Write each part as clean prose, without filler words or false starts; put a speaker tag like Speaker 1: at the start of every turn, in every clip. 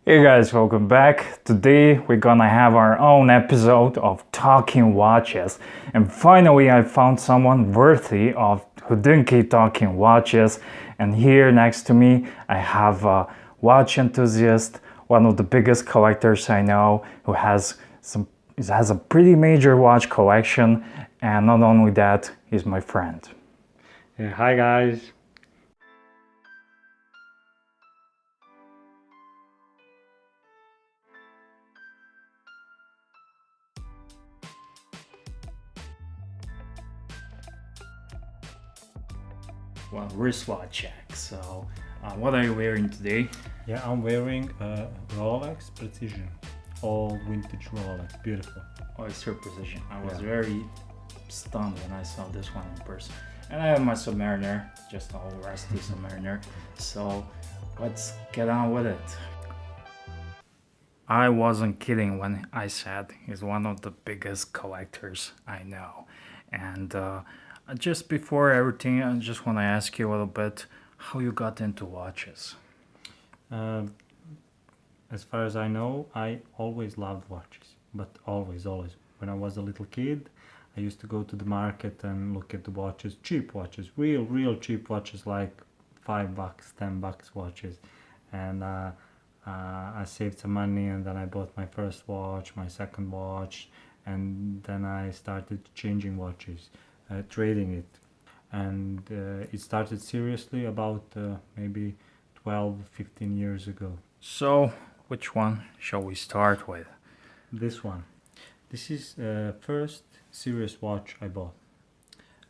Speaker 1: Hey guys, welcome back. Today we're gonna have our own episode of Talking Watches. And finally I found someone worthy of Hudinki Talking Watches. And here next to me I have a watch enthusiast, one of the biggest collectors I know, who has a pretty major watch collection, and not only that, he's my friend.
Speaker 2: Hi guys.
Speaker 1: Well, wristwatch check. So, what are you wearing today?
Speaker 2: Yeah, I'm wearing a Rolex Precision, old vintage Rolex, beautiful.
Speaker 1: Oyster Precision. I was
Speaker 2: Yeah.
Speaker 1: very stunned when I saw this one in person. And I have my Submariner, just an old rusty Submariner. So let's get on with it. I wasn't kidding when I said he's one of the biggest collectors I know. And just before everything, I just want to ask you a little bit how you got into watches.
Speaker 2: Uh, as far as I know, I always loved watches, but always. When I was a little kid, I used to go to the market and look at the watches, cheap watches, real cheap watches, like $5, $10 watches, and I saved some money, and then I bought my first watch, my second watch, and then I started changing watches, trading it, and it started seriously about maybe 12, 15 years ago.
Speaker 1: So, which one shall we start with?
Speaker 2: This one. This is first serious watch I bought.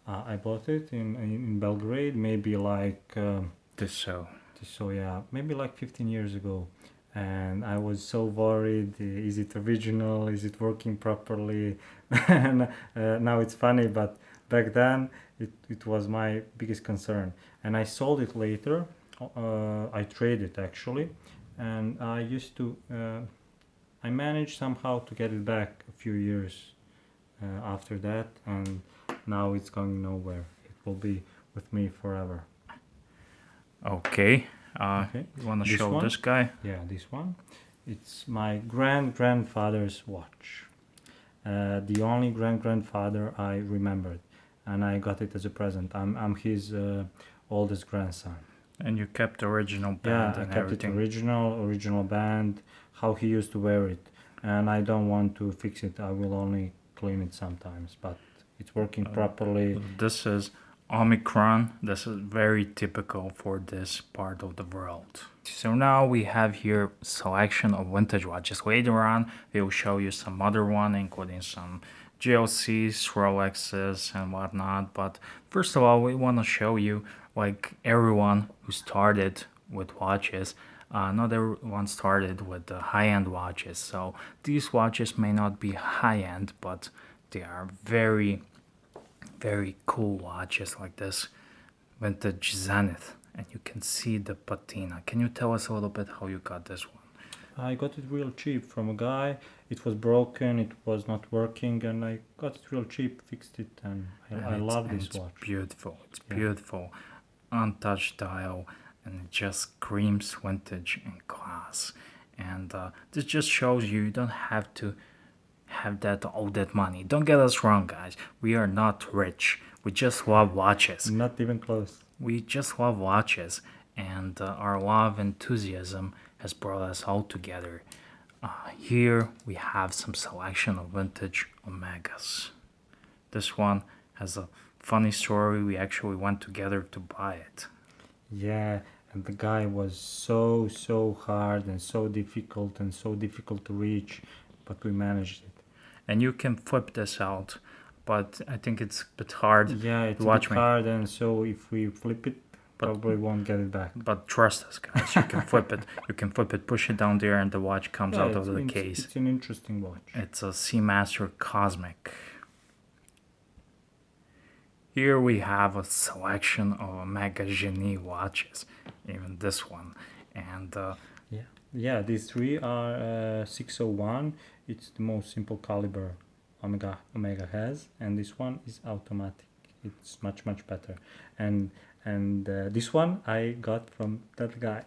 Speaker 2: I bought it in Belgrade, maybe like
Speaker 1: Tissot.
Speaker 2: so yeah, maybe like 15 years ago. And I was so worried, is it original, is it working properly? And now it's funny, but back then it was my biggest concern. And I sold it later. I traded actually, and I managed somehow to get it back a few years after that, and now it's going nowhere. It will be with me forever.
Speaker 1: Okay.
Speaker 2: Okay.
Speaker 1: You want to
Speaker 2: This
Speaker 1: show
Speaker 2: one?
Speaker 1: this guy?
Speaker 2: Yeah, this one. It's my grandfather's watch. The only grandfather I remembered, and I got it as a present. I'm his oldest grandson.
Speaker 1: And you kept the original
Speaker 2: Yeah,
Speaker 1: band
Speaker 2: I
Speaker 1: and
Speaker 2: kept
Speaker 1: everything.
Speaker 2: it original band, how he used to wear it, and I don't want to fix it. I will only clean it sometimes, but it's working properly.
Speaker 1: This is Omicron. This is very typical for this part of the world. So now we have here selection of vintage watches. Later on, we will show you some other one, including some GLCs, Rolexes, and whatnot. But first of all, we want to show you like everyone who started with watches. Not everyone started with the high-end watches. So these watches may not be high-end, but they are very cool watches like this vintage Zenith, and you can see the patina. Can you tell us a little bit how you got this one?
Speaker 2: I got it real cheap from a guy. It was broken, it was not working, and I got it real cheap, fixed it, and I love this
Speaker 1: It's
Speaker 2: watch.
Speaker 1: beautiful. It's
Speaker 2: Yeah.
Speaker 1: beautiful, untouched dial, and it just screams vintage and class. And this just shows you don't have to have all that money. Don't get us wrong, guys. We are not rich. We just love watches.
Speaker 2: Not even close.
Speaker 1: We just love watches, and our love enthusiasm has brought us all together. Here we have some selection of vintage Omegas. This one has a funny story. We actually went together to buy it.
Speaker 2: Yeah, and the guy was so hard and so difficult to reach, but we managed it.
Speaker 1: And you can flip this out, but I think it's a bit hard.
Speaker 2: Yeah, it's
Speaker 1: Watch
Speaker 2: a bit
Speaker 1: me.
Speaker 2: hard, and so if we flip it, probably won't get it back.
Speaker 1: But trust us, guys. You can flip it. You can flip it, push it down there, and the watch comes
Speaker 2: Yeah,
Speaker 1: out of the case.
Speaker 2: It's an interesting watch.
Speaker 1: It's a Seamaster Cosmic. Here we have a selection of Omega Genie watches, even this one. And
Speaker 2: Yeah, these three are 601. It's the most simple caliber Omega has, and this one is automatic. It's much better. And this one I got from that guy.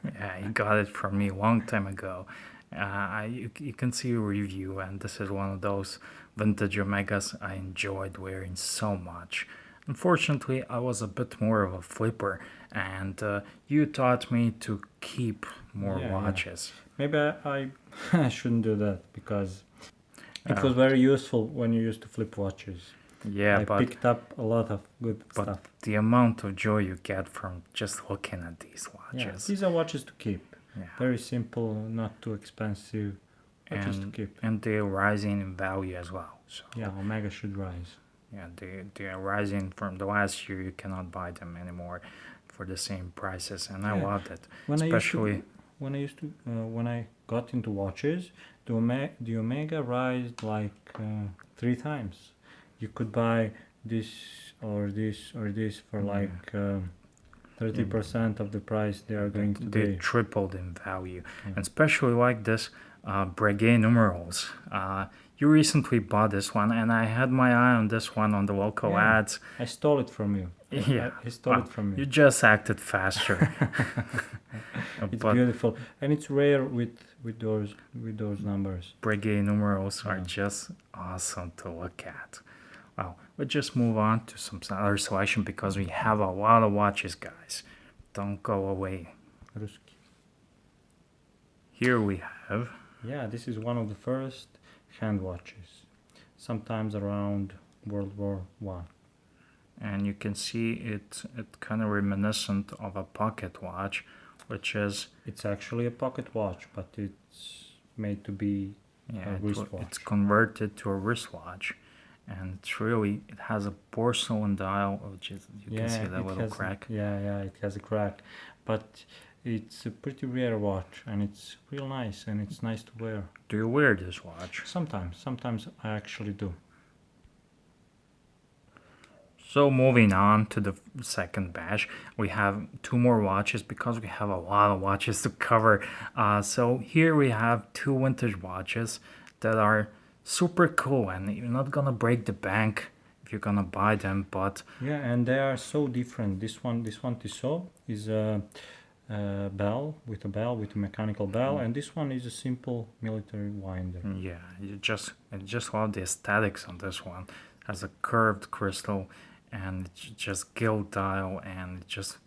Speaker 1: Yeah, he got it from me a long time ago. You can see a review, and this is one of those vintage Omegas I enjoyed wearing so much. Unfortunately, I was a bit more of a flipper, and you taught me to keep more
Speaker 2: Yeah, yeah.
Speaker 1: watches.
Speaker 2: Maybe I shouldn't do that because it was
Speaker 1: Uh,
Speaker 2: very useful when you used to flip watches.
Speaker 1: Yeah,
Speaker 2: I
Speaker 1: but
Speaker 2: picked up a lot of good stuff.
Speaker 1: the amount of joy you get from just looking at these
Speaker 2: Yeah,
Speaker 1: watches.
Speaker 2: these are watches to keep.
Speaker 1: Yeah.
Speaker 2: Very simple, not too expensive. Watches to keep.
Speaker 1: And they're rising in value as well. So
Speaker 2: Yeah, Omega should rise.
Speaker 1: yeah, they are rising from the last year. You cannot buy them anymore for the same prices, and I
Speaker 2: Yeah.
Speaker 1: loved it.
Speaker 2: When
Speaker 1: Especially
Speaker 2: when I got into watches, the Omega rised like 3 times. You could buy this or this or this for
Speaker 1: Yeah.
Speaker 2: like 30% of the price they are going
Speaker 1: they
Speaker 2: today.
Speaker 1: tripled in value,
Speaker 2: Yeah.
Speaker 1: and especially like this Breguet numerals. You recently bought this one, and I had my eye on this one on the local
Speaker 2: Yeah.
Speaker 1: ads.
Speaker 2: I stole it from you.
Speaker 1: Yeah.
Speaker 2: I stole
Speaker 1: Wow.
Speaker 2: it from you.
Speaker 1: You just acted faster.
Speaker 2: It's
Speaker 1: But
Speaker 2: beautiful and it's rare with those numbers.
Speaker 1: Breguet numerals are
Speaker 2: Yeah.
Speaker 1: just awesome to look at. Well, let's just move on to some other selection because we have a lot of watches, guys. Don't go away.
Speaker 2: Ruski.
Speaker 1: Here we have,
Speaker 2: Yeah, this is one of the first hand watches, sometimes around World War One.
Speaker 1: and you can see it kind of reminiscent of a pocket watch, which is
Speaker 2: It's actually a pocket watch, but it's made to be
Speaker 1: yeah,
Speaker 2: a wristwatch.
Speaker 1: it's converted to a wristwatch, and it has a porcelain dial, which is you can see that
Speaker 2: it
Speaker 1: little
Speaker 2: has
Speaker 1: crack.
Speaker 2: Yeah, it has a crack, but it's a pretty rare watch, and it's real nice, and it's nice to wear.
Speaker 1: Do you wear this watch?
Speaker 2: Sometimes I actually do.
Speaker 1: So moving on to the second batch, we have two more watches because we have a lot of watches to cover. So here we have two vintage watches that are super cool, and you're not gonna break the bank if you're gonna buy them. But
Speaker 2: Yeah, and they are so different. This one Tissot is a bell with a mechanical bell, and this one is a simple military winder.
Speaker 1: yeah, I just love the aesthetics on this one. It has a curved crystal and it's just gilt dial, and it just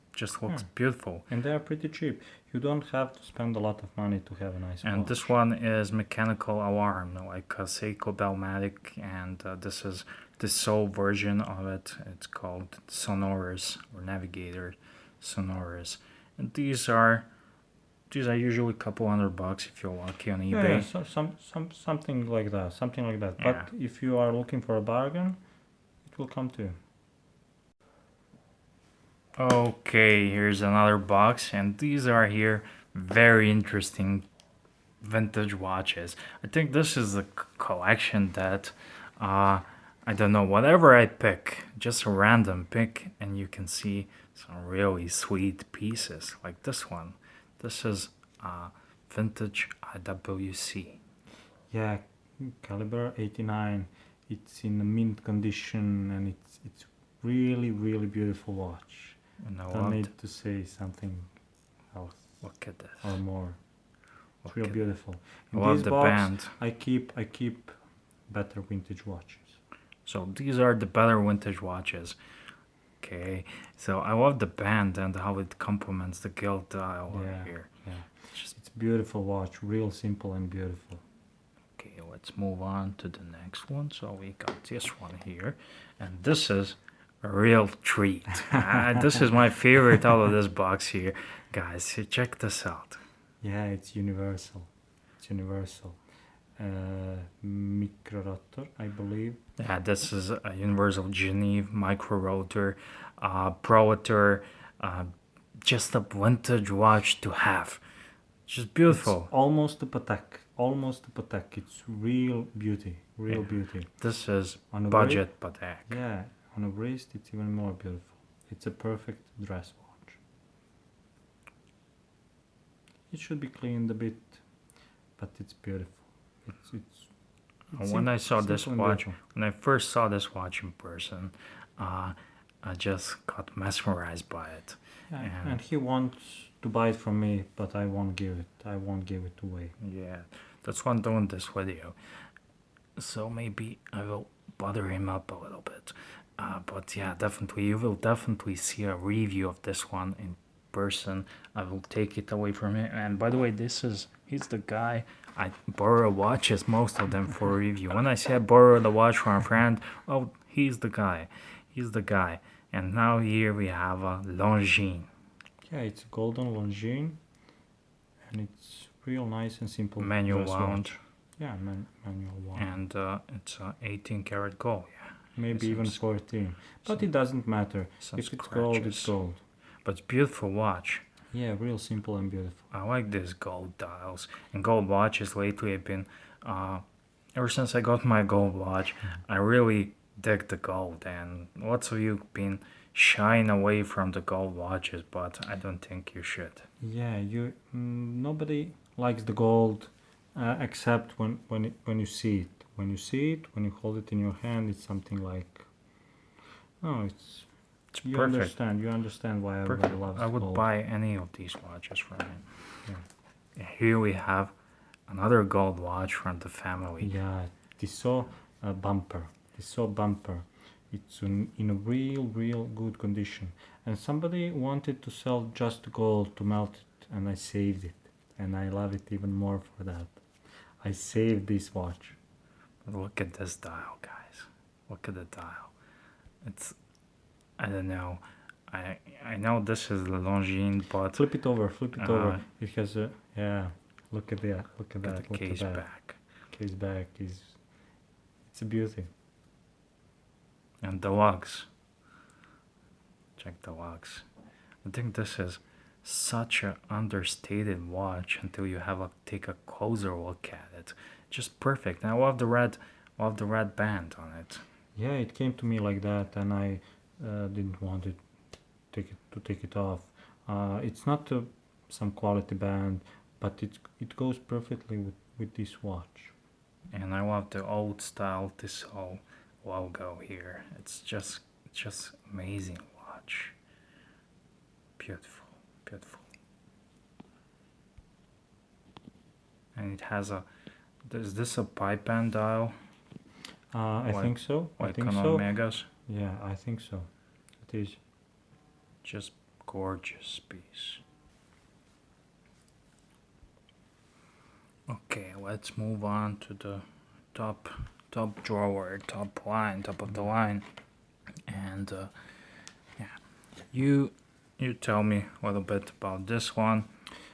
Speaker 1: looks beautiful.
Speaker 2: And they are pretty cheap. You don't have to spend a lot of money to have a nice
Speaker 1: And
Speaker 2: watch.
Speaker 1: this one is mechanical alarm, like a Seiko Bellmatic, and this is the sole version of it. It's called Sonoris or Navigator Sonoris, and these are usually a couple $100 if you're lucky on eBay.
Speaker 2: Yeah, so something like that,
Speaker 1: Yeah.
Speaker 2: But if you are looking for a bargain, it will come to you.
Speaker 1: Okay, here's another box, and these are here very interesting vintage watches. I think this is a collection that I don't know, whatever I pick, just a random pick, and you can see some really sweet pieces like this one. This is vintage IWC.
Speaker 2: Yeah, caliber 89. It's in a mint condition, and it's really beautiful watch.
Speaker 1: And I
Speaker 2: Don't
Speaker 1: love
Speaker 2: need to say something else
Speaker 1: look at this.
Speaker 2: or more. It's real
Speaker 1: Look at-
Speaker 2: beautiful.
Speaker 1: I
Speaker 2: In
Speaker 1: love
Speaker 2: this
Speaker 1: the
Speaker 2: box,
Speaker 1: band.
Speaker 2: I keep better vintage watches.
Speaker 1: So these are the better vintage watches. Okay, so I love the band and how it complements the gilt dial over here.
Speaker 2: Yeah,
Speaker 1: Just
Speaker 2: it's beautiful watch, real simple and beautiful.
Speaker 1: okay, let's move on to the next one. So we got this one here, and this is a real treat. This is my favorite out of this box here, guys. So check this out.
Speaker 2: Yeah, it's universal. It's universal. Microrotor, I believe.
Speaker 1: Yeah, this is a Universal Geneve Micro Rotor, Pro-Rotor, just a vintage watch to have. Just beautiful.
Speaker 2: It's almost a Patek. Almost a Patek. It's real beauty. Real
Speaker 1: Yeah.
Speaker 2: beauty.
Speaker 1: This is
Speaker 2: On a
Speaker 1: budget Patek.
Speaker 2: Yeah, on a wrist it's even more beautiful. It's a perfect dress watch. It should be cleaned a bit, but it's beautiful. It's
Speaker 1: When I saw this
Speaker 2: simple and
Speaker 1: watch,
Speaker 2: beautiful.
Speaker 1: when I first saw this watch in person, I just got mesmerized by it.
Speaker 2: Yeah,
Speaker 1: And-
Speaker 2: and he wants to buy it from me, but I won't give it. I won't give it away.
Speaker 1: Yeah, that's why I'm doing this video. So maybe I will butter him up a little bit. But yeah, definitely, you will definitely see a review of this one in person. I will take it away from him. And by the way, he's the guy I borrow watches, most of them for review. When I say I borrowed a watch from a friend, oh, he's the guy. He's the guy. And now here we have a Longines.
Speaker 2: Yeah, it's a golden Longines, and it's real nice and simple.
Speaker 1: Manual
Speaker 2: dress
Speaker 1: wound.
Speaker 2: watch. Yeah, manual wound.
Speaker 1: And it's 18 karat gold. Yeah,
Speaker 2: Maybe even
Speaker 1: some-
Speaker 2: 14. But
Speaker 1: some-
Speaker 2: it doesn't matter.
Speaker 1: some
Speaker 2: If it's gold, it's
Speaker 1: scratches.
Speaker 2: gold.
Speaker 1: But it's beautiful watch.
Speaker 2: Yeah, real simple and beautiful.
Speaker 1: I like these gold dials and gold watches. Lately, I've been, ever since I got my gold watch, I really dig the gold. And lots of you been shying away from the gold watches, but I don't think you should.
Speaker 2: Yeah, nobody likes the gold except when you see it. When you see it, when you hold it in your hand, it's something like, oh,
Speaker 1: It's
Speaker 2: you
Speaker 1: perfect.
Speaker 2: You understand why
Speaker 1: Perfect.
Speaker 2: everybody loves
Speaker 1: I would
Speaker 2: gold.
Speaker 1: buy any of these watches from him.
Speaker 2: Yeah.
Speaker 1: Here we have another gold watch from the family.
Speaker 2: Yeah, Tissot bumper. Tissot bumper. It's in a real good condition. And somebody wanted to sell just gold to melt it, and I saved it. And I love it even more for that. I saved this watch.
Speaker 1: But look at this dial, guys. Look at the dial. It's, I don't know. I know this is the Longines, but
Speaker 2: Flip it over, flip it
Speaker 1: Uh,
Speaker 2: over. It has a, yeah, look at that, look at
Speaker 1: look at
Speaker 2: that,
Speaker 1: the
Speaker 2: look
Speaker 1: case
Speaker 2: at that.
Speaker 1: back.
Speaker 2: Case back is, it's a beauty.
Speaker 1: And the lugs. Check the lugs. I think this is such a understated watch until you have a take a closer look at it. Just perfect. And I love the red band on it.
Speaker 2: Yeah, it came to me like that, and I didn't want it to take it off. It's not some quality band, but it goes perfectly with this watch.
Speaker 1: And I love the old style Tissot logo here. It's just amazing watch. Beautiful, beautiful. And it has is this a pipe band dial?
Speaker 2: I
Speaker 1: Like-
Speaker 2: think so. I
Speaker 1: Like
Speaker 2: think
Speaker 1: on
Speaker 2: so.
Speaker 1: Omegas?
Speaker 2: Yeah, I think so. It is.
Speaker 1: Just gorgeous piece. Okay, let's move on to the top drawer, top line, top of the line. And yeah, you tell me a little bit about this one,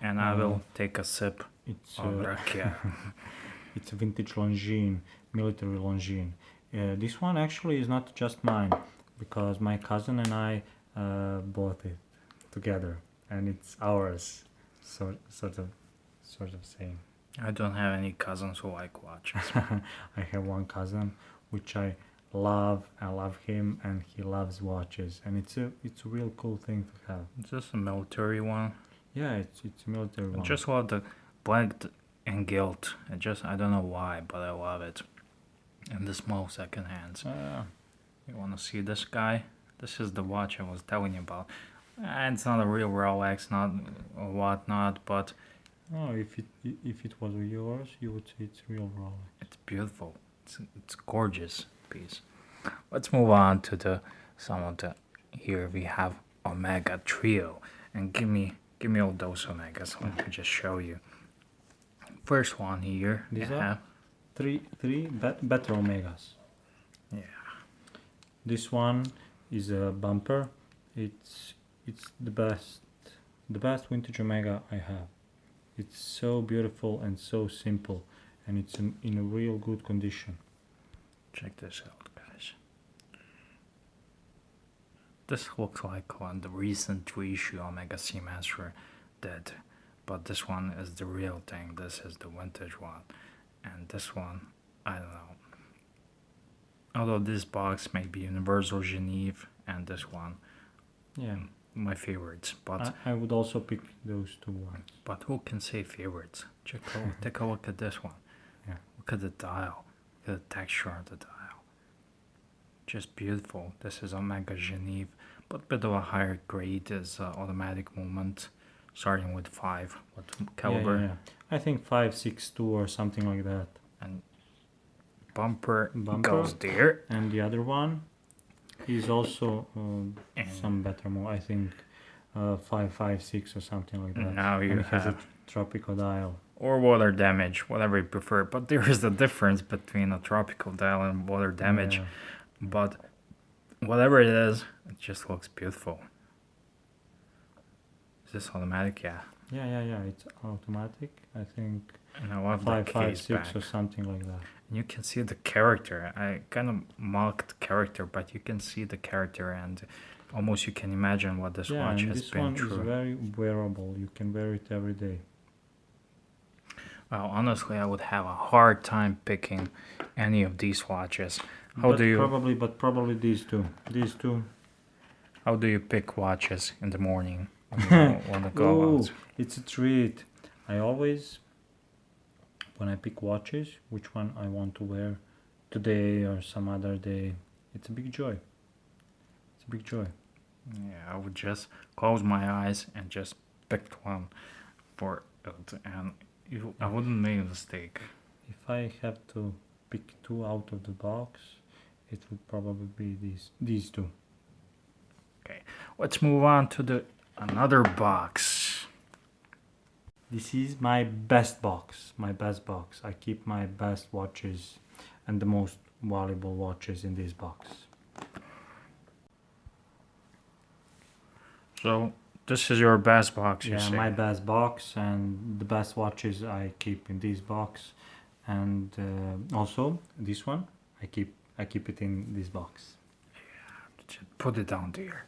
Speaker 1: and I will take a sip
Speaker 2: It's
Speaker 1: of rakia.
Speaker 2: it's a vintage Longines, military Longines. This one actually is not just mine, because my cousin and I bought it together, and it's ours. Sort of saying.
Speaker 1: I don't have any cousins who like watches.
Speaker 2: I have one cousin, which I love. I love him, and he loves watches, and it's a real cool thing to have.
Speaker 1: Is this a military one?
Speaker 2: Yeah, it's a military
Speaker 1: I
Speaker 2: one.
Speaker 1: just love the black and gilt. I don't know why, but I love it. And the small second hands. You wanna see this guy? This is the watch I was telling you about. It's not a real Rolex, not or whatnot, but
Speaker 2: Oh, if it was yours, you would say it's real Rolex.
Speaker 1: it's beautiful. It's gorgeous piece. Let's move on to some of the. Here we have Omega Trio, and give me all those Omegas. Let me just show you. First one here.
Speaker 2: These
Speaker 1: you
Speaker 2: are?
Speaker 1: have-
Speaker 2: Three better Omegas.
Speaker 1: Yeah.
Speaker 2: This one is a bumper. It's the best vintage Omega I have. It's so beautiful and so simple, and it's in a real good condition.
Speaker 1: Check this out, guys. This looks like one the recent reissue Omega Seamaster did, but this one is the real thing. This is the vintage one, and this one, I don't know. Although this box may be Universal Genève, and this one,
Speaker 2: Yeah,
Speaker 1: my favorites. But
Speaker 2: I would also pick those two ones.
Speaker 1: but who can say favorites? Take a look at this one.
Speaker 2: Yeah.
Speaker 1: Look at the dial. Look at the texture of the dial. Just beautiful. This is Omega Geneve, but bit of a higher grade is automatic movement, starting with 5 with caliber.
Speaker 2: Yeah. I think 562 or something like that.
Speaker 1: And bumper
Speaker 2: Bumper.
Speaker 1: goes there.
Speaker 2: And the other one is also
Speaker 1: And
Speaker 2: some better more. I think 556 or something like that.
Speaker 1: now you
Speaker 2: And it has a
Speaker 1: have
Speaker 2: tropical dial.
Speaker 1: or water damage, whatever you prefer. But there is the difference between a tropical dial and water damage.
Speaker 2: Yeah.
Speaker 1: But whatever it is, it just looks beautiful. Is this automatic? Yeah.
Speaker 2: Yeah. It's automatic. I think
Speaker 1: And I love the case
Speaker 2: 556
Speaker 1: back.
Speaker 2: or something like that.
Speaker 1: And you can see the character. I kind of mocked character, but you can see the character and almost you can imagine what this
Speaker 2: Yeah,
Speaker 1: watch
Speaker 2: and
Speaker 1: has
Speaker 2: this
Speaker 1: been
Speaker 2: one
Speaker 1: through.
Speaker 2: is very wearable. You can wear it every day.
Speaker 1: Well, honestly, I would have a hard time picking any of these watches. How
Speaker 2: But
Speaker 1: do you
Speaker 2: probably these two. These two.
Speaker 1: how do you pick watches in the morning when you want to go
Speaker 2: Oh,
Speaker 1: out?
Speaker 2: it's a treat. I always, when I pick watches, which one I want to wear today or some other day, it's a big joy. It's a big joy.
Speaker 1: Yeah, I would just close my eyes and just pick one for it, and I wouldn't make a mistake.
Speaker 2: If I have to pick two out of the box, it would probably be these two.
Speaker 1: Let's move on to the another box.
Speaker 2: This is my best box, my best box. I keep my best watches and the most valuable watches in this box.
Speaker 1: So this is your best box, you
Speaker 2: Yeah,
Speaker 1: say?
Speaker 2: my best box and the best watches I keep in this box, and also this one I keep it in this box.
Speaker 1: Just put it down there.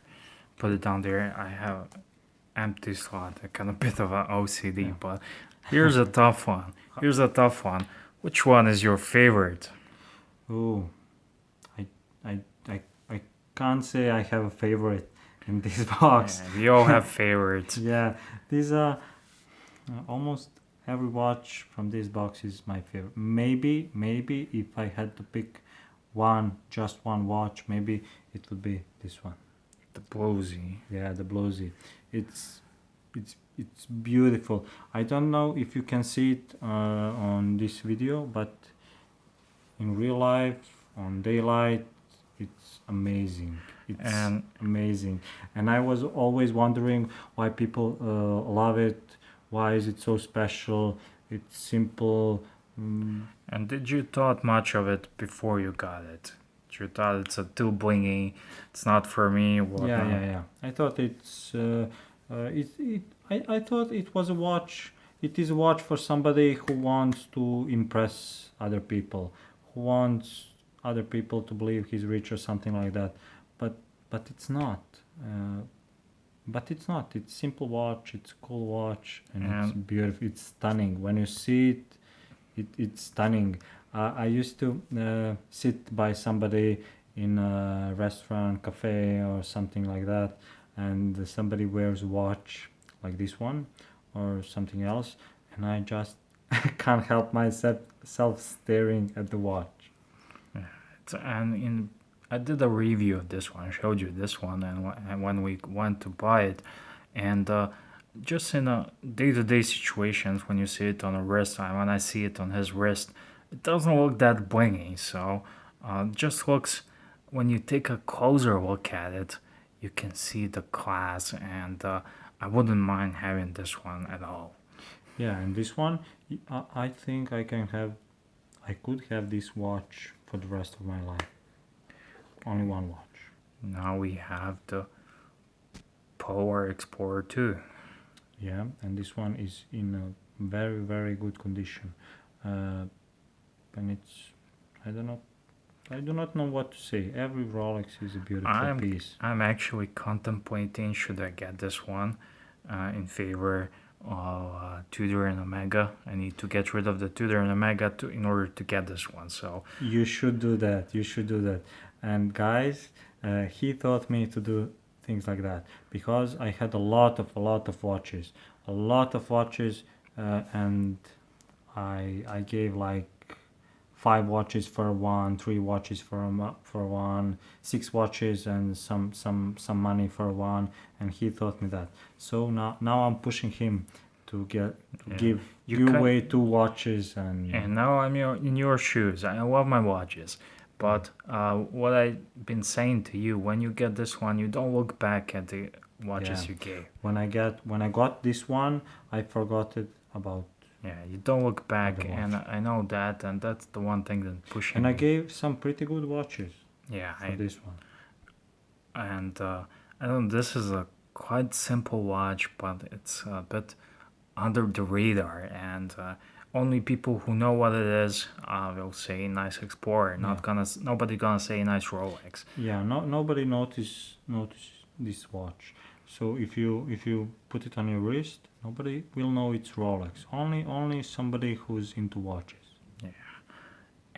Speaker 1: Put it down there. I have empty slot, a kind of bit of an OCD,
Speaker 2: Yeah.
Speaker 1: but here's a tough one. Here's a tough one. Which one is your favorite?
Speaker 2: Oh, I can't say I have a favorite in this box.
Speaker 1: Yeah, we all have favorites.
Speaker 2: Yeah, these are almost every watch from this box is my favorite. Maybe if I had to pick just one watch, maybe it would be this one.
Speaker 1: The Bluesy.
Speaker 2: Yeah, the Bluesy. It's beautiful. I don't know if you can see it on this video, but in real life, on daylight, it's amazing. It's
Speaker 1: And
Speaker 2: amazing. And I was always wondering why people love it. Why is it so special? It's simple.
Speaker 1: and did you thought much of it before you got it? You thought it's a too blingy, it's not for me, whatnot.
Speaker 2: Yeah. I thought I thought it was a watch. It is a watch for somebody who wants to impress other people, who wants other people to believe he's rich or something like that. But it's not. But it's not. It's simple watch. It's cool watch, and it's beautiful. It's stunning. When you see it, it's stunning. I used to sit by somebody in a restaurant, cafe, or something like that, and somebody wears a watch like this one or something else, and I just can't help myself staring at the watch.
Speaker 1: I did a review of this one. I showed you this one, and when we went to buy it, and just in a day-to-day situations, when you see it on a wrist, and when I see it on his wrist, it doesn't look that blingy. So, just looks when you take a closer look at it, you can see the class, and I wouldn't mind having this one at all.
Speaker 2: Yeah, and this one, I think I could have this watch for the rest of my life. Only one watch.
Speaker 1: Now we have the Polar Explorer 2.
Speaker 2: Yeah, and this one is in a very, very good condition. And it's, I do not know what to say. Every Rolex is a beautiful piece.
Speaker 1: I'm actually contemplating should I get this one in favor of Tudor and Omega. I need to get rid of the Tudor and Omega in order to get this one. So
Speaker 2: you should do that. You should do that. And guys, he taught me to do things like that because I had a lot of watches, and I gave like 5 watches for one, 3 watches for one, 6 watches and some money for one, and he taught me that. So now I'm pushing him to
Speaker 1: Yeah.
Speaker 2: give
Speaker 1: You
Speaker 2: give
Speaker 1: can-
Speaker 2: away 2 watches and
Speaker 1: And now I'm in your shoes. I love my watches. But what I've been saying to you, when you get this one, you don't look back at the watches
Speaker 2: Yeah.
Speaker 1: you gave.
Speaker 2: when I got this one, I forgot it about.
Speaker 1: Yeah, you don't look back,
Speaker 2: Other
Speaker 1: and I know that, and that's the one thing that pushing
Speaker 2: And I
Speaker 1: me.
Speaker 2: gave some pretty good watches
Speaker 1: Yeah,
Speaker 2: for this one.
Speaker 1: and I don't. This is a quite simple watch, but it's a bit under the radar, and only people who know what it is will say nice Explorer. Not
Speaker 2: Yeah.
Speaker 1: nobody gonna say nice Rolex.
Speaker 2: Yeah, nobody notice this watch. So if you put it on your wrist, nobody will know it's Rolex. Only somebody who's into watches.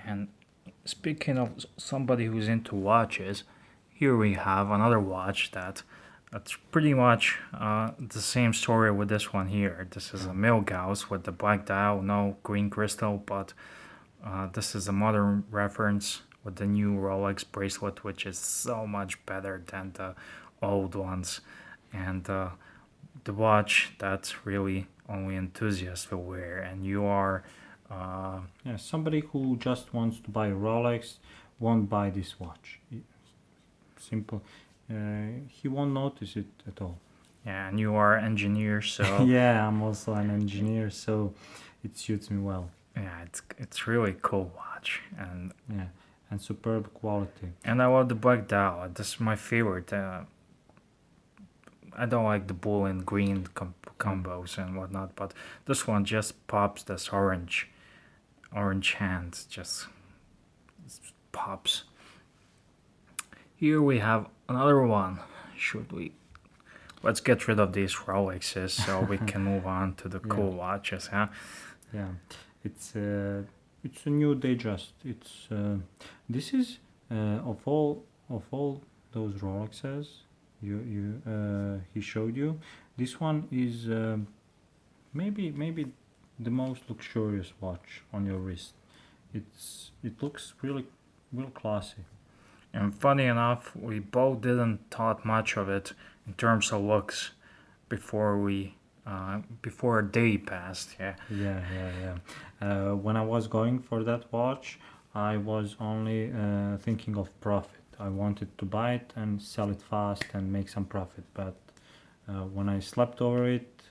Speaker 1: And speaking of somebody who's into watches, here we have another watch that's pretty much the same story with this one here. This is a Milgauss with the black dial, no green crystal, but this is a modern reference with the new Rolex bracelet, which is so much better than the old ones. And the watch that's really only enthusiasts will wear, and you are
Speaker 2: Yeah, somebody who just wants to buy a Rolex won't buy this watch. Simple. He won't notice it at all.
Speaker 1: yeah, and you are engineer, so
Speaker 2: Yeah, I'm also an engineer, so it suits me well.
Speaker 1: yeah, it's really cool watch,
Speaker 2: Yeah, and superb quality.
Speaker 1: and I love the black dial. This is my favorite. I don't like the blue and green combos and whatnot, but this one just pops. This orange hand just pops. Here we have another one. Should we? Let's get rid of these Rolexes so we can move on to the cool watches, huh?
Speaker 2: Yeah, it's a new Datejust. It's this is of all those Rolexes he showed you. This one is maybe the most luxurious watch on your wrist. It looks real classy.
Speaker 1: And funny enough, we both didn't thought much of it in terms of looks before a day passed. Yeah,
Speaker 2: Yeah. When I was going for that watch, I was only thinking of profit. I wanted to buy it and sell it fast and make some profit. But when I slept over it,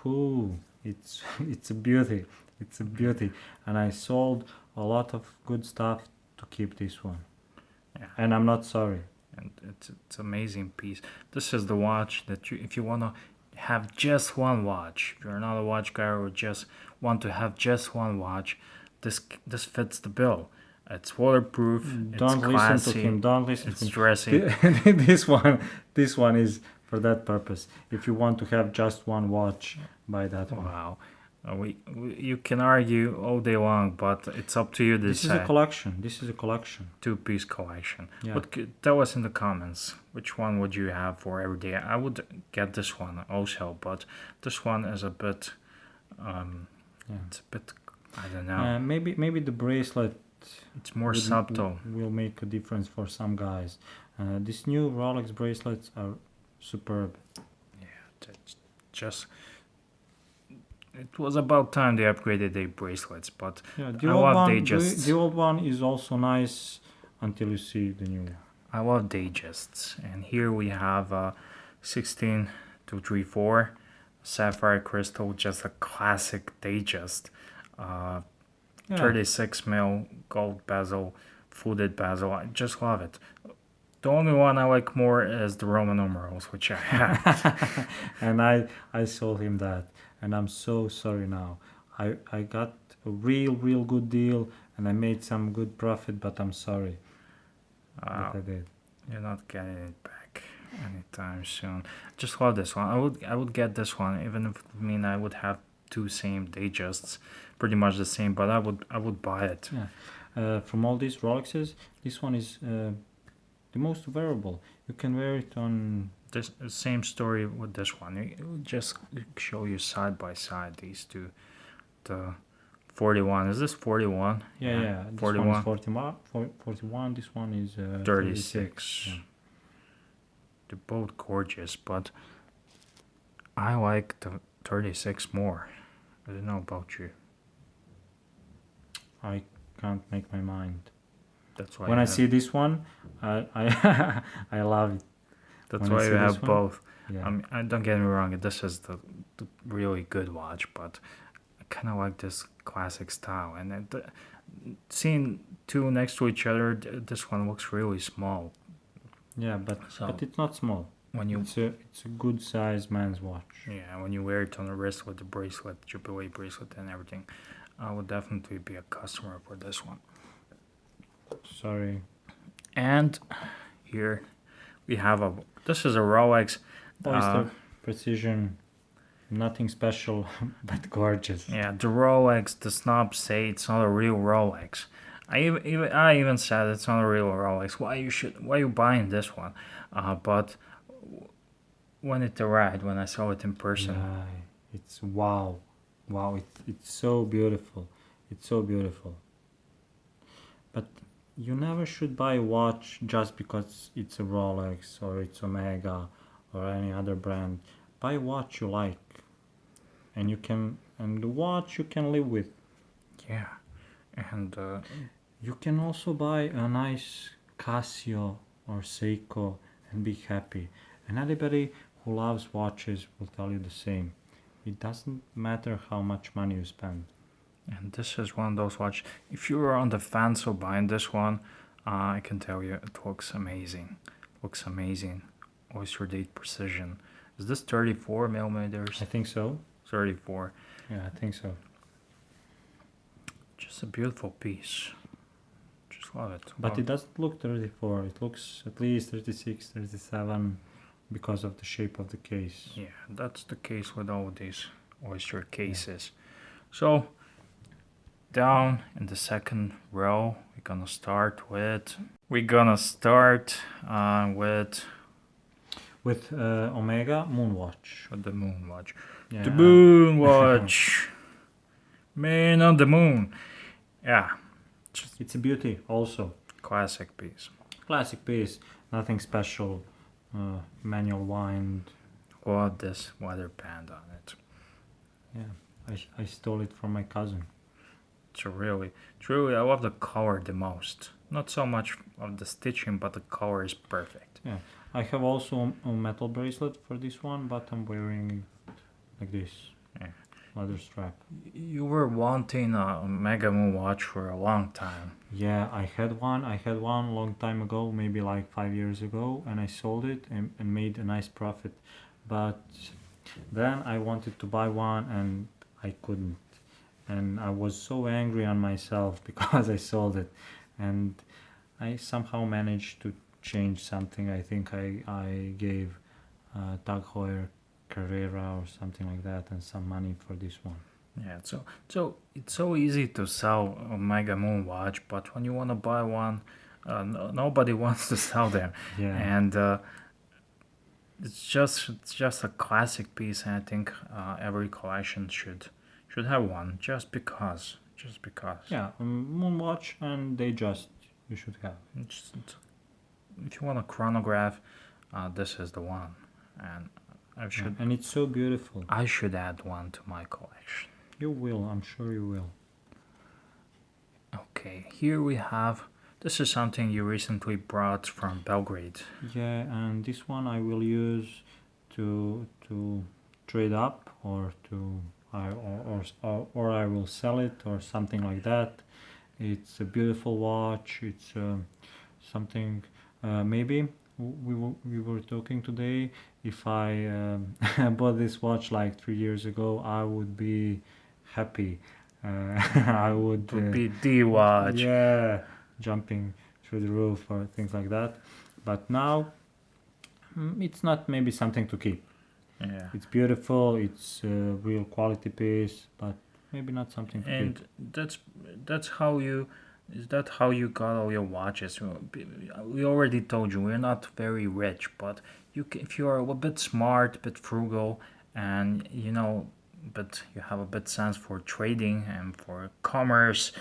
Speaker 2: whew, it's a beauty. It's a beauty. And I sold a lot of good stuff to keep this one.
Speaker 1: Yeah.
Speaker 2: And I'm not sorry.
Speaker 1: and it's amazing piece. This is the watch that you, if you wanna have just one watch, if you're not a watch guy or just want to have just one watch, this fits the bill. It's waterproof.
Speaker 2: Don't
Speaker 1: it's
Speaker 2: listen
Speaker 1: classy,
Speaker 2: to him. Don't listen
Speaker 1: It's
Speaker 2: to him.
Speaker 1: dressy.
Speaker 2: This one is for that purpose. If you want to have just one watch, buy that one.
Speaker 1: Wow. We you can argue all day long, but it's up to you to
Speaker 2: This is a
Speaker 1: decide.
Speaker 2: collection. This is a collection.
Speaker 1: Two-piece collection.
Speaker 2: Yeah.
Speaker 1: What tell us in the comments which one would you have for every day? I would get this one also, but this one is a bit
Speaker 2: Yeah.
Speaker 1: it's a bit, I don't know.
Speaker 2: Maybe the bracelet
Speaker 1: It's more
Speaker 2: will-
Speaker 1: subtle.
Speaker 2: will make a difference for some guys. These new Rolex bracelets are superb.
Speaker 1: It's just it was about time they upgraded their bracelets, but
Speaker 2: Yeah,
Speaker 1: I love Datejusts.
Speaker 2: the old one is also nice until you see the new one.
Speaker 1: I love Datejusts. And here we have 16234 sapphire crystal, just a classic Datejust.
Speaker 2: Yeah.
Speaker 1: 36 mil gold bezel, fluted bezel. I just love it. The only one I like more is the Roman numerals, which I have.
Speaker 2: And I sold him that, and I'm so sorry now. I got a real good deal, and I made some good profit, but I'm sorry that I did.
Speaker 1: You're not getting it back anytime soon. Just love this one. I would get this one, even if it would mean I would have two same Datejusts, pretty much the same. But I would buy it.
Speaker 2: Yeah. From all these Rolexes, this one is the most wearable. You can wear it on.
Speaker 1: This same story with this one. It will just show you side by side these two. The 41. Is this 41?
Speaker 2: Yeah. This
Speaker 1: 41.
Speaker 2: one is 41. This one is
Speaker 1: 36.
Speaker 2: Yeah.
Speaker 1: They're both gorgeous, but I like the 36 more. I don't know about you.
Speaker 2: I can't make my mind.
Speaker 1: That's why
Speaker 2: When
Speaker 1: you
Speaker 2: I
Speaker 1: have,
Speaker 2: see this one, I I love it.
Speaker 1: that's
Speaker 2: when I
Speaker 1: why
Speaker 2: see
Speaker 1: you
Speaker 2: this
Speaker 1: have
Speaker 2: one,
Speaker 1: both.
Speaker 2: Yeah.
Speaker 1: I mean, don't get me wrong. This is the really good watch, but I kind of like this classic style. And seeing two next to each other, this one looks really small.
Speaker 2: Yeah, but
Speaker 1: So
Speaker 2: it's not small.
Speaker 1: when you
Speaker 2: It's a good size man's watch.
Speaker 1: yeah, when you wear it on the wrist with the bracelet, Jubilee bracelet, and everything, I would definitely be a customer for this one.
Speaker 2: Sorry.
Speaker 1: And here we have this is a Rolex.
Speaker 2: Oyster Precision, nothing special, but gorgeous.
Speaker 1: Yeah, the Rolex, the snobs say it's not a real Rolex. I even said it's not a real Rolex. Why you buying this one? But when it arrived, when I saw it in person,
Speaker 2: Yeah, it's wow. It's so beautiful. It's so beautiful. But you never should buy a watch just because it's a Rolex or it's Omega or any other brand. Buy a watch you like, and the watch you can live with.
Speaker 1: yeah, and
Speaker 2: You can also buy a nice Casio or Seiko and be happy. And anybody who loves watches will tell you the same. It doesn't matter how much money you spend.
Speaker 1: And this is one of those watches. If you are on the fence of buying this one, I can tell you it looks amazing. Looks amazing. Oyster Date Precision. Is this 34 millimeters?
Speaker 2: I think so.
Speaker 1: 34.
Speaker 2: Yeah, I think so.
Speaker 1: Just a beautiful piece. Just love it.
Speaker 2: But
Speaker 1: Love
Speaker 2: it doesn't look 34. It looks at least 36, 37 because of the shape of the case.
Speaker 1: Yeah, that's the case with all these Oyster cases. So, down in the second row, we're gonna start with
Speaker 2: With Omega Moonwatch.
Speaker 1: the moon watch.
Speaker 2: Yeah,
Speaker 1: The moon watch. Man on the moon. Yeah,
Speaker 2: it's a beauty also.
Speaker 1: classic piece.
Speaker 2: Classic piece. Nothing special. Manual wind.
Speaker 1: Got this weather band on it.
Speaker 2: Yeah, I stole it from my cousin.
Speaker 1: It's truly, I love the color the most. Not so much of the stitching, but the color is perfect.
Speaker 2: Yeah, I have also a metal bracelet for this one, but I'm wearing it like this.
Speaker 1: Yeah.
Speaker 2: Leather strap.
Speaker 1: You were wanting a Mega Moon watch for a long time.
Speaker 2: Yeah, I had one. I had one a long time ago, maybe like 5 years ago, and I sold it and made a nice profit. But then I wanted to buy one and I couldn't. And I was so angry on myself because I sold it. And I somehow managed to change something. I think I gave Tag Heuer Carrera or something like that and some money for this one.
Speaker 1: Yeah, so it's so easy to sell a Mega Moon watch, but when you want to buy one, nobody wants to sell them.
Speaker 2: Yeah.
Speaker 1: And it's just a classic piece, and I think every collection should have one, just because.
Speaker 2: Yeah, Moonwatch and Datejust you should have.
Speaker 1: If you want a chronograph, this is the one, and
Speaker 2: And it's so beautiful.
Speaker 1: I should add one to my collection.
Speaker 2: You will, I'm sure you will.
Speaker 1: Okay, here we have. This is something you recently brought from Belgrade.
Speaker 2: Yeah, and this one I will use to trade up or I will sell it or something like that. It's a beautiful watch. It's something maybe we were talking today. If I bought this watch like 3 years ago, I would be happy. I would
Speaker 1: Be the watch.
Speaker 2: yeah, jumping through the roof or things like that. But now it's not maybe something to keep.
Speaker 1: Yeah.
Speaker 2: It's beautiful. It's a real quality piece, but maybe not something to
Speaker 1: And
Speaker 2: keep.
Speaker 1: that's how you. Is that how you got all your watches? We already told you we're not very rich, but if you are a bit smart, a bit frugal, and but you have a bit sense for trading and for commerce,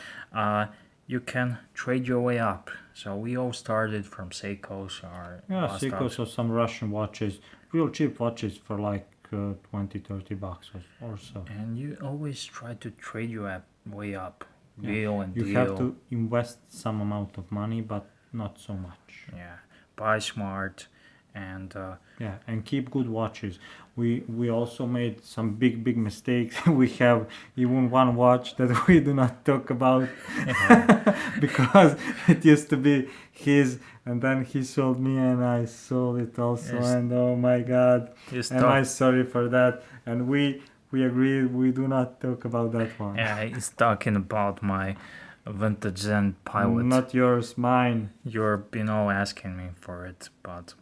Speaker 1: you can trade your way up. So we all started from Seikos or
Speaker 2: Yeah,
Speaker 1: Vostok.
Speaker 2: Seikos or some Russian watches, real cheap watches for like 20-30 bucks or so.
Speaker 1: And you always try to trade your way up,
Speaker 2: Yeah.
Speaker 1: wheel and
Speaker 2: You
Speaker 1: deal.
Speaker 2: have to invest some amount of money, but not so much.
Speaker 1: Yeah, buy smart, and
Speaker 2: Yeah, and keep good watches. We also made some big mistakes. We have even one watch that we do not talk about because it used to be his, and then he sold me, and I sold it also.
Speaker 1: Yes.
Speaker 2: And oh my God,
Speaker 1: you
Speaker 2: am
Speaker 1: stop.
Speaker 2: I sorry for that? And we agreed we do not talk about that one.
Speaker 1: Yeah, he's talking about my vintage Zen Pilot.
Speaker 2: Not yours, mine.
Speaker 1: You're asking me for it, but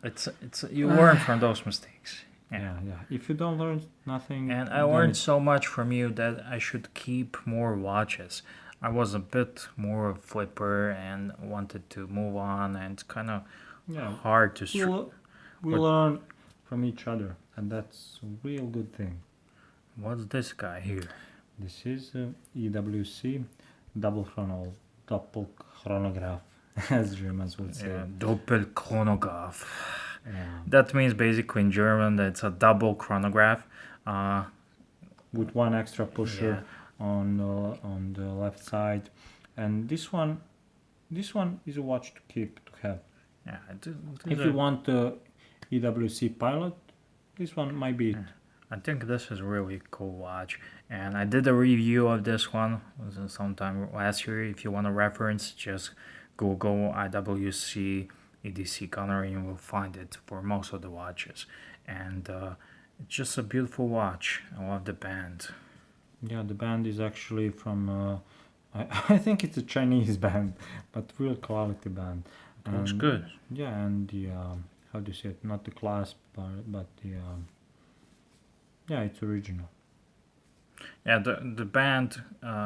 Speaker 1: it's you learn from those mistakes.
Speaker 2: Yeah, yeah. If you don't learn nothing,
Speaker 1: And I
Speaker 2: then
Speaker 1: learned
Speaker 2: it's-
Speaker 1: so much from you that I should keep more watches. I was a bit more a flipper and wanted to move on, and it's kind of
Speaker 2: yeah.
Speaker 1: hard to.
Speaker 2: We
Speaker 1: What-
Speaker 2: learn from each other, and that's a real good thing.
Speaker 1: What's this guy here?
Speaker 2: This is EWC Doppelchronograph, as Germans would say.
Speaker 1: Yeah, Doppelchronograph.
Speaker 2: Yeah.
Speaker 1: That means basically in German that it's a double chronograph.
Speaker 2: With one extra pusher on the left side, and this one is a watch to have.
Speaker 1: Yeah,
Speaker 2: If you want the EWC Pilot, this one might be it.
Speaker 1: I think this is a really cool watch, and I did a review of this one sometime last year. If you want a reference, just Google IWC EDC Gunnery and you will find it for most of the watches. And it's just a beautiful watch. I love the band.
Speaker 2: Yeah, the band is actually from I think it's a Chinese band, but real quality band.
Speaker 1: Looks good.
Speaker 2: Yeah, and the how do you say it? Not the clasp, but the yeah, it's original.
Speaker 1: Yeah, the band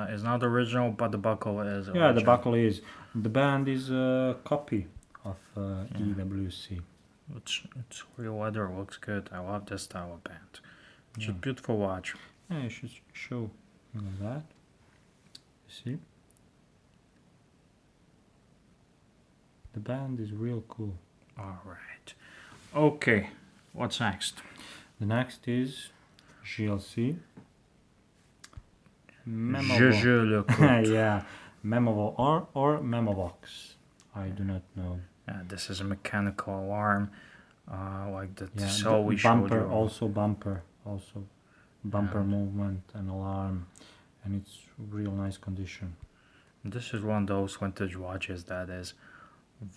Speaker 1: is not original, but the buckle is.
Speaker 2: Yeah, the
Speaker 1: original.
Speaker 2: buckle is. The band is a copy of EWC.
Speaker 1: It's real leather. Looks good. I love this style of band. It's a
Speaker 2: Yeah.
Speaker 1: beautiful watch.
Speaker 2: Yeah, I should show that. See? The band is real cool.
Speaker 1: All right. Okay. What's next?
Speaker 2: The next is GLC.
Speaker 1: Je le coûte.
Speaker 2: Yeah, Memovo or Memovox. I do not know.
Speaker 1: This is a mechanical alarm, like the
Speaker 2: Yeah,
Speaker 1: so we
Speaker 2: bumper,
Speaker 1: showed you.
Speaker 2: also bumper
Speaker 1: Yeah.
Speaker 2: movement and alarm, and it's real nice condition.
Speaker 1: This is one of those vintage watches that is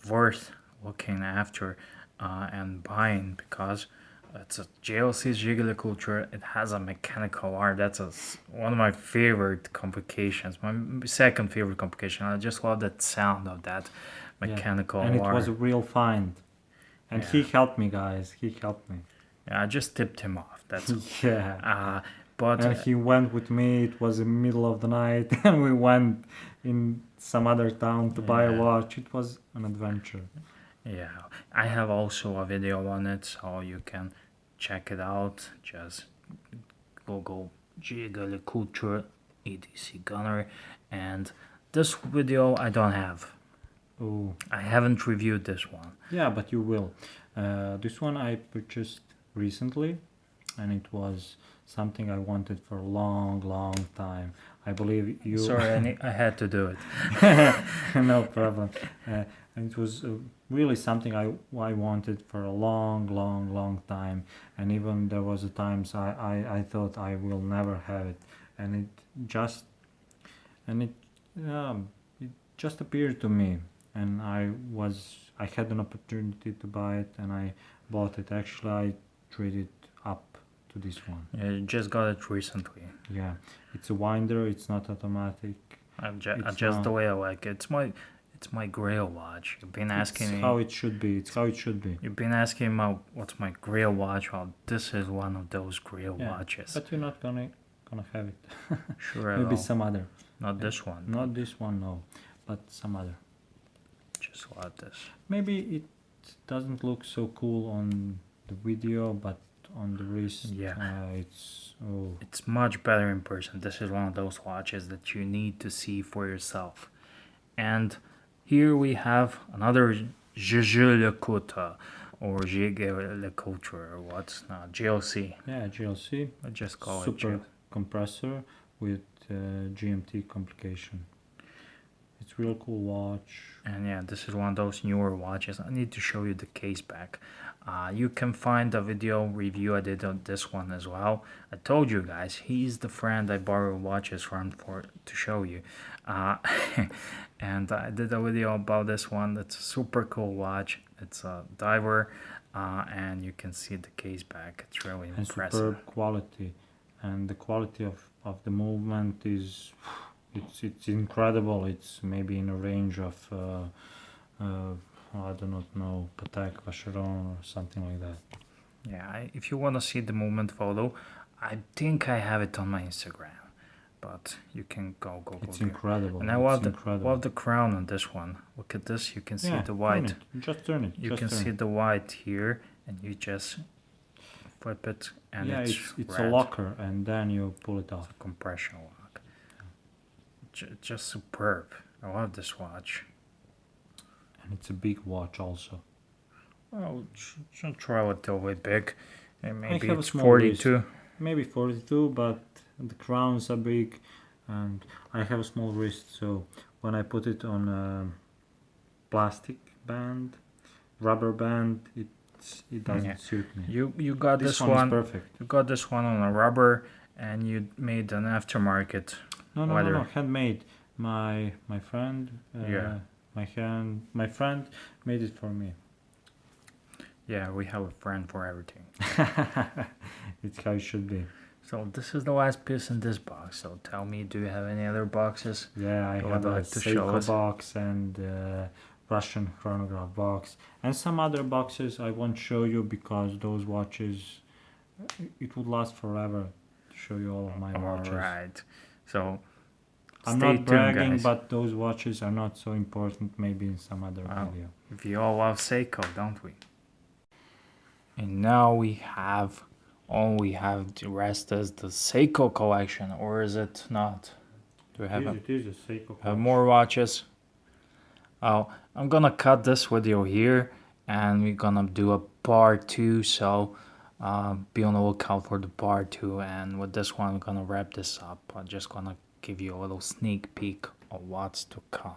Speaker 1: worth looking after and buying because it's a JLC Jiggly Culture. It has a mechanical alarm. That's one of my favorite complications. My second favorite complication. I just love that sound of that mechanical
Speaker 2: And
Speaker 1: alarm.
Speaker 2: it was a real find. And he helped me, guys. He helped me.
Speaker 1: Yeah, I just tipped him off. That's
Speaker 2: Yeah.
Speaker 1: but
Speaker 2: And he went with me. It was the middle of the night, and we went in some other town to buy a
Speaker 1: Yeah.
Speaker 2: watch. It was an adventure.
Speaker 1: yeah, I have also a video on it, so you can check it out. Just Google Jiggly Culture EDC Gunnery, and this video I don't have.
Speaker 2: Oh,
Speaker 1: I haven't reviewed this one.
Speaker 2: yeah, but you will. This one I purchased recently, and it was something I wanted for a long time. I believe you.
Speaker 1: Sorry, I had to do it.
Speaker 2: No problem. And it was really something I wanted for a long time, and even there was a times I thought I will never have it, and it just appeared to me, and I had an opportunity to buy it, and I bought it. Actually, I traded up to this one.
Speaker 1: Yeah, you just got it recently.
Speaker 2: Yeah, it's a winder. It's not automatic. It's
Speaker 1: Adjust the way I like it. It's my Grail watch. You've been asking
Speaker 2: It's
Speaker 1: me.
Speaker 2: how it should be. It's how it should be.
Speaker 1: You've been asking about what's my Grail watch. Well, this is one of those Grail
Speaker 2: Yeah,
Speaker 1: watches.
Speaker 2: But you're not gonna have it.
Speaker 1: Sure, I
Speaker 2: Maybe
Speaker 1: will.
Speaker 2: some other.
Speaker 1: Not this one.
Speaker 2: Not this one, no, but some other.
Speaker 1: Just like this.
Speaker 2: Maybe it doesn't look so cool on the video, but on the wrist.
Speaker 1: Yeah. It's much better in person. This is one of those watches that you need to see for yourself. And here we have another Jaeger LeCoultre or Jaeger LeCoultre or what's not GLC.
Speaker 2: Yeah, GLC.
Speaker 1: I just call it
Speaker 2: Super
Speaker 1: GLC.
Speaker 2: compressor with GMT complication. It's real cool watch.
Speaker 1: And yeah, this is one of those newer watches. I need to show you the case back. You can find the video review I did on this one as well. I told you guys, he's the friend I borrow watches from to show you. And I did a video about this one. That's a super cool watch. It's a diver, and you can see the case back. It's really
Speaker 2: And
Speaker 1: impressive.
Speaker 2: superb quality. And the quality of the movement is it's incredible. It's maybe in a range of I do not know, Patek Vacheron or something like that.
Speaker 1: Yeah, if you want to see the movement photo, I think I have it on my Instagram, but you can go.
Speaker 2: It's incredible.
Speaker 1: And I love the crown on this one. Look at this. You can see the white.
Speaker 2: Just turn it.
Speaker 1: You can see the white here, and you just flip it, and it's
Speaker 2: a
Speaker 1: red.
Speaker 2: locker, and then you pull it off.
Speaker 1: Compression lock. Just superb. I love this watch.
Speaker 2: And it's a big watch also.
Speaker 1: Well, it's relatively big. And maybe
Speaker 2: have a
Speaker 1: it's
Speaker 2: small
Speaker 1: 42.
Speaker 2: Maybe 42, but the crowns are big, and I have a small wrist, so when I put it on a plastic band, rubber band, it doesn't suit me.
Speaker 1: You got this
Speaker 2: one
Speaker 1: one.
Speaker 2: is perfect.
Speaker 1: You got this one on a rubber, and you made an aftermarket.
Speaker 2: No, handmade. My friend. My friend made it for me.
Speaker 1: Yeah, we have a friend for everything.
Speaker 2: It's how it should be.
Speaker 1: So this is the last piece in this box. So tell me, do you have any other boxes?
Speaker 2: Yeah, I have a Seiko box and Russian chronograph box, and some other boxes I won't show you because those watches, it would last forever to show you all of my watches.
Speaker 1: Alright, so
Speaker 2: I'm
Speaker 1: stay
Speaker 2: not bragging,
Speaker 1: tuned, guys.
Speaker 2: but those watches are not so important. Maybe in some other video.
Speaker 1: We all love Seiko, don't we? And now all we have the rest is the Seiko collection, or is it not? Do we have
Speaker 2: It is a Seiko
Speaker 1: have more watches? Oh, I'm gonna cut this video here, and we're gonna do a part 2. So be on the lookout for the part 2. And with this one, I'm gonna wrap this up. I'm just gonna give you a little sneak peek of what's to come.